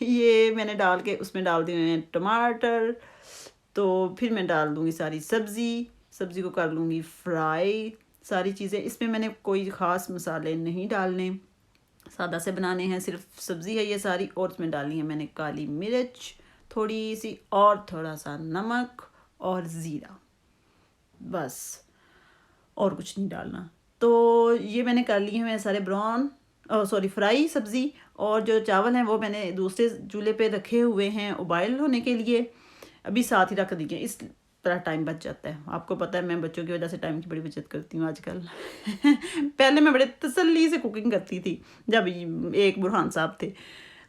یہ میں نے ڈال کے اس میں ڈال دیے ہیں ٹماٹر. تو پھر میں ڈال دوں گی ساری سبزی کو کر لوں گی فرائی ساری چیزیں. اس میں نے کوئی خاص مسالے نہیں ڈالنے, سادہ سے بنانے ہیں, صرف سبزی ہے یہ ساری. اور اس میں ڈالی ہے میں نے کالی مرچ تھوڑی سی اور تھوڑا سا نمک اور زیرہ, بس اور کچھ نہیں ڈالنا. تو یہ میں نے کر لی ہیں سارے فرائی سبزی. اور جو چاول ہیں وہ میں نے دوسرے چولہے پہ رکھے ہوئے ہیں ابائل ہونے کے لیے, ابھی ساتھ ہی رکھ دیے. اس طرح ٹائم بچ جاتا ہے. آپ کو پتہ ہے میں بچوں کی وجہ سے ٹائم کی بڑی بچت کرتی ہوں آج کل. پہلے میں بڑے تسلی سے کوکنگ کرتی تھی جب ایک برہان صاحب تھے,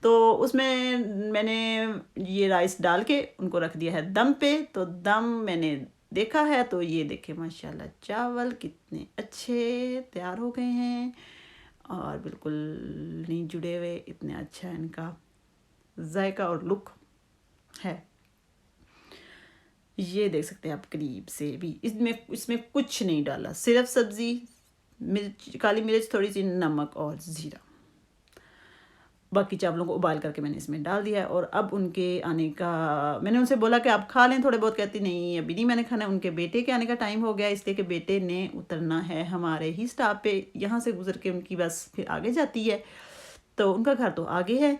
تو اس میں نے یہ رائس ڈال کے ان کو رکھ دیا ہے دم پہ. تو دم میں نے دیکھا ہے تو یہ دیکھیں ماشاءاللہ چاول کتنے اچھے تیار ہو گئے ہیں اور بالکل نہیں جڑے ہوئے. اتنے اچھا ان کا ذائقہ اور لک ہے. یہ دیکھ سکتے ہیں آپ قریب سے بھی. اس میں کچھ نہیں ڈالا, صرف سبزی, کالی مرچ, تھوڑی سی نمک اور زیرہ. باقی چاولوں کو ابال کر کے میں نے اس میں ڈال دیا ہے. اور اب ان کے آنے کا میں نے ان سے بولا کہ آپ کھا لیں تھوڑے بہت. کہتی نہیں ابھی نہیں میں نے کھانا. ان کے بیٹے کے آنے کا ٹائم ہو گیا, اس لیے کہ بیٹے نے اترنا ہے ہمارے ہی سٹاپ پہ. یہاں سے گزر کے ان کی بس پھر آگے جاتی ہے, تو ان کا گھر تو آگے ہے.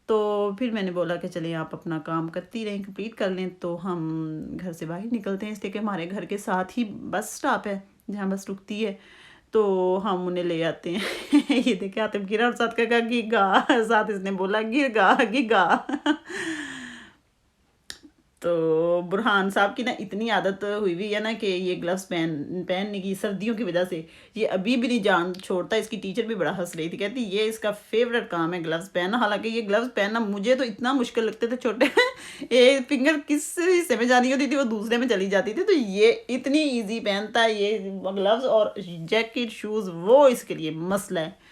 تو پھر میں نے بولا کہ چلیں آپ اپنا کام کرتی رہیں, کمپلیٹ کر لیں. تو ہم گھر سے باہر نکلتے ہیں, اس لیے کہ ہمارے گھر کے ساتھ ہی بس سٹاپ ہے جہاں بس رکتی ہے. تو ہم انہیں لے آتے ہیں. یہ دیکھیں آتے گرا اور ساتھ کا گا, ساتھ اس نے بولا گر گا. تو برہان صاحب کی نا اتنی عادت ہوئی ہوئی ہے نا کہ یہ گلوز پہننے کی سردیوں کی وجہ سے یہ ابھی بھی نہیں جان چھوڑتا. اس کی ٹیچر بھی بڑا ہنس رہی تھی, کہتی یہ اس کا فیوریٹ کام ہے گلوز پہننا. حالانکہ یہ گلوز پہننا مجھے تو اتنا مشکل لگتے تھے چھوٹے, ایک فنگر کس حصے میں جانی ہوتی تھی وہ دوسرے میں چلی جاتی تھی. تو یہ اتنی ایزی پہنتا ہے یہ گلوز, اور جیکٹ شوز وہ اس کے لیے مسئلہ ہے.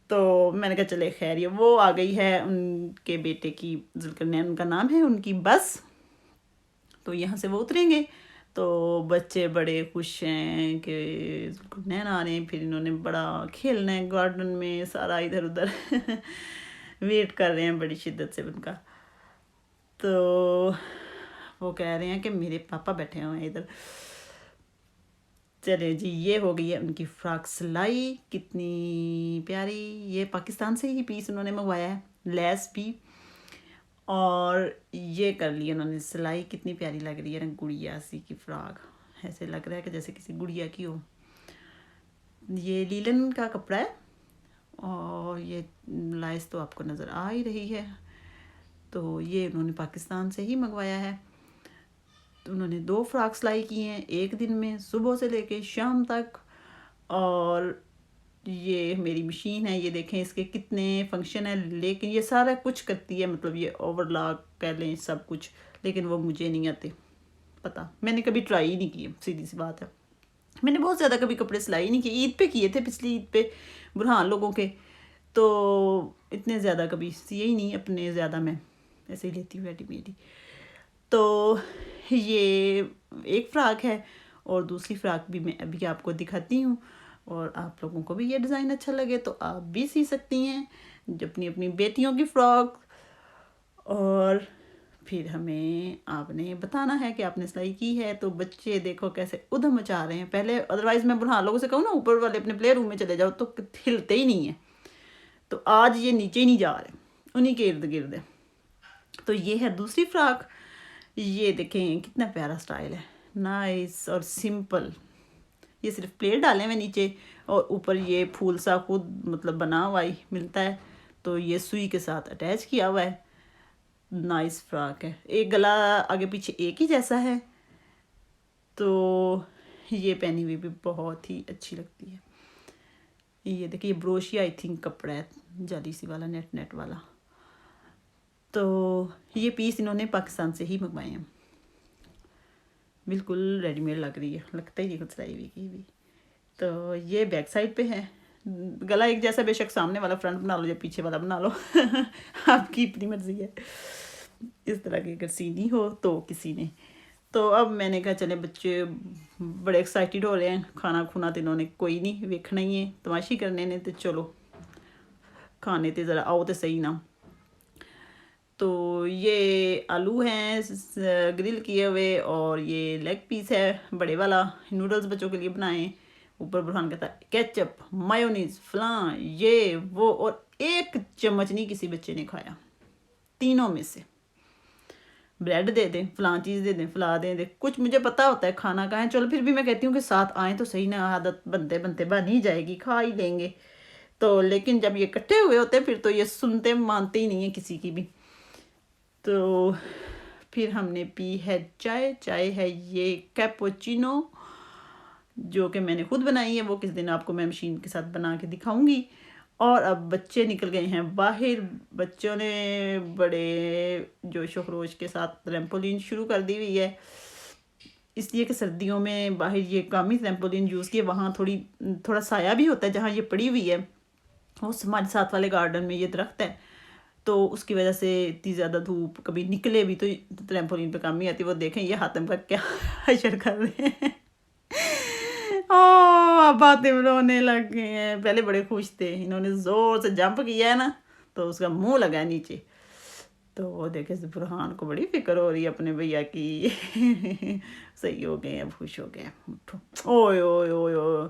تو میں نے کہا چلے خیر, یہ وہ آ گئی ہے ان کے بیٹے کی, ذوالقرنین ان کا نام ہے, ان کی بس. تو یہاں سے وہ اتریں گے. تو بچے بڑے خوش ہیں کہ ذوالقرنین آ رہے ہیں. پھر انہوں نے بڑا کھیلنا ہے گارڈن میں, سارا ادھر ادھر ویٹ کر رہے ہیں بڑی شدت سے ان کا. تو وہ کہہ رہے ہیں کہ میرے پاپا بیٹھے ہوئے ہیں ادھر. چلے جی, یہ ہو گئی ہے ان کی فراک سلائی کتنی پیاری. یہ پاکستان سے ہی پیس انہوں نے منگوایا ہے, لیس بھی. اور یہ کر لی انہوں نے سلائی, کتنی پیاری لگ رہی ہے نا گڑیا سی کی فراک. ایسے لگ رہا ہے کہ جیسے کسی گڑیا کی ہو. یہ لیلن کا کپڑا ہے اور یہ لائس تو آپ کو نظر آ ہی رہی ہے. تو یہ انہوں نے پاکستان سے ہی منگوایا ہے. تو انہوں نے 2 فراک سلائی کی ہیں ایک دن میں, صبح سے لے کے شام تک. اور یہ میری مشین ہے, یہ دیکھیں اس کے کتنے فنکشن ہیں, لیکن یہ سارا کچھ کرتی ہے. مطلب یہ اوور لاک کہہ لیں سب کچھ, لیکن وہ مجھے نہیں آتے. پتہ میں نے کبھی ٹرائی ہی نہیں کی, سیدھی سی بات ہے. میں نے بہت زیادہ کبھی کپڑے سلائی نہیں کیے. عید پہ کیے تھے, پچھلی عید پہ برہان لوگوں کے. تو اتنے زیادہ کبھی سیے ہی نہیں اپنے, زیادہ میں ایسے ہی لیتی ہوں ریڈی میڈ ہی. تو یہ ایک فراک ہے, اور دوسری فراک بھی میں ابھی آپ کو دکھاتی ہوں. اور آپ لوگوں کو بھی یہ ڈیزائن اچھا لگے تو آپ بھی سی سکتی ہیں اپنی اپنی بیٹیوں کی فراک. اور پھر ہمیں آپ نے بتانا ہے کہ آپ نے سلائی کی ہے. تو بچے دیکھو کیسے ادھم مچا رہے ہیں. پہلے ادروائز میں برہان لوگوں سے کہوں نا اوپر والے اپنے پلے روم میں چلے جاؤ تو ہلتے ہی نہیں ہیں. تو آج یہ نیچے ہی نہیں جا رہے, انہی کے ارد گرد ہے. تو یہ ہے دوسری فراک. یہ دیکھیں کتنا پیارا سٹائل ہے, نائس اور سمپل. یہ صرف پلیٹ ڈالے ہوئے نیچے, اور اوپر یہ پھول سا خود مطلب بنا ہوا ہی ملتا ہے. تو یہ سوئی کے ساتھ اٹیچ کیا ہوا ہے. نائس فراک ہے, ایک گلا آگے پیچھے ایک ہی جیسا ہے. تو یہ پہنی ہوئی بھی بہت ہی اچھی لگتی ہے. یہ دیکھیں یہ بروشیا آئی تھنک کپڑا ہے, جالی سی والا, نیٹ والا. تو یہ پیس انہوں نے پاکستان سے ہی منگوائے ہیں. بالکل ریڈی میڈ لگ رہی ہے, لگتا ہی نہیں کچھ سلائی ہوئی کی بھی. تو یہ بیک سائڈ پہ ہے, گلا ایک جیسا, بے شک سامنے والا فرنٹ بنا لو یا پیچھے والا بنا لو, آپ کی اپنی مرضی ہے. اس طرح کی اگر سینی ہو تو کسی نے. تو اب میں نے کہا چلے بچے بڑے ایکسائٹیڈ ہو رہے ہیں, کھانا کھونا تو انہوں نے کوئی نہیں ویکھنا ہی ہے, تماشی کرنے نے. تو چلو کھانے تے ذرا آؤ تو صحیح نا. تو یہ آلو ہیں گرل کیے ہوئے، اور یہ لیگ پیس ہے بڑے والا، نوڈلز بچوں کے لیے بنائیں۔ اوپر برہان کہتا ہے کیچپ، مایونیز، فلاں یہ وہ، اور ایک چمچ نہیں کسی بچے نے کھایا تینوں میں سے۔ بریڈ دے دیں، فلاں چیز دے دیں، فلاں دے دیں، کچھ مجھے پتہ ہوتا ہے کھانا کہاں ہے، چلو پھر بھی میں کہتی ہوں کہ ساتھ آئیں تو صحیح، نا عادت بنتے بنتے بن ہی جائے گی، کھا ہی لیں گے تو۔ لیکن جب یہ کٹھے ہوئے ہوتے ہیں پھر تو یہ سنتے مانتے ہی نہیں ہیں کسی کی بھی۔ تو پھر ہم نے پی ہے چائے، چائے ہے یہ کیپوچینو جو کہ میں نے خود بنائی ہے، وہ کس دن آپ کو میں مشین کے ساتھ بنا کے دکھاؤں گی۔ اور اب بچے نکل گئے ہیں باہر، بچوں نے بڑے جوش و خروش کے ساتھ ٹریمپولین شروع کر دی ہوئی ہے، اس لیے کہ سردیوں میں باہر یہ کم ہی ٹریمپولین یوز کیے، وہاں تھوڑا سایہ بھی ہوتا ہے جہاں یہ پڑی ہوئی ہے، اس ہمارے ساتھ والے گارڈن میں یہ درخت ہے، تو اس کی وجہ سے اتنی زیادہ دھوپ کبھی نکلے بھی تو ٹریمپولین پہ کم ہی آتی۔ وہ دیکھیں یہ حاتم کا کیا حشر کر رہے ہیں، اب حاتم رونے لگ گئے ہیں، پہلے بڑے خوش تھے، انہوں نے زور سے جمپ کیا ہے نا تو اس کا منہ لگا ہے نیچے، تو وہ دیکھے برہان کو بڑی فکر ہو رہی ہے اپنے بھیا کی۔ صحیح ہو گئے، اب خوش ہو گئے، اوئے اوئے اوئے اوئے۔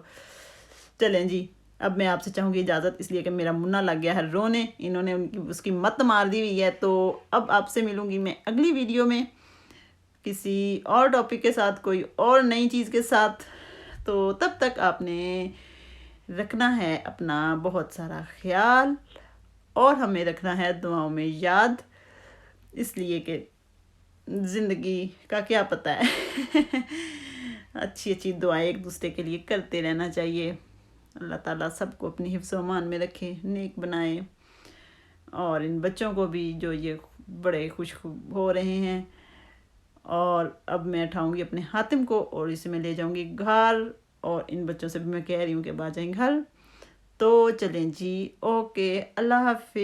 چلیں جی، اب میں آپ سے چاہوں گی اجازت، اس لیے کہ میرا منا لگ گیا ہے رونے، انہوں نے اس کی مت مار دی ہوئی ہے۔ تو اب آپ سے ملوں گی میں اگلی ویڈیو میں کسی اور ٹاپک کے ساتھ، کوئی اور نئی چیز کے ساتھ۔ تو تب تک آپ نے رکھنا ہے اپنا بہت سارا خیال، اور ہمیں رکھنا ہے دعاؤں میں یاد، اس لیے کہ زندگی کا کیا پتہ ہے۔ اچھی اچھی دعائیں ایک دوسرے کے لیے کرتے رہنا چاہیے۔ اللہ تعالیٰ سب کو اپنی حفظ و امان میں رکھے، نیک بنائے، اور ان بچوں کو بھی جو یہ بڑے خوش ہو رہے ہیں۔ اور اب میں اٹھاؤں گی اپنے حاتم کو اور اسے میں لے جاؤں گی گھر، اور ان بچوں سے بھی میں کہہ رہی ہوں کہ بعد جائیں گھر۔ تو چلیں جی، اوکے، اللہ حافظ۔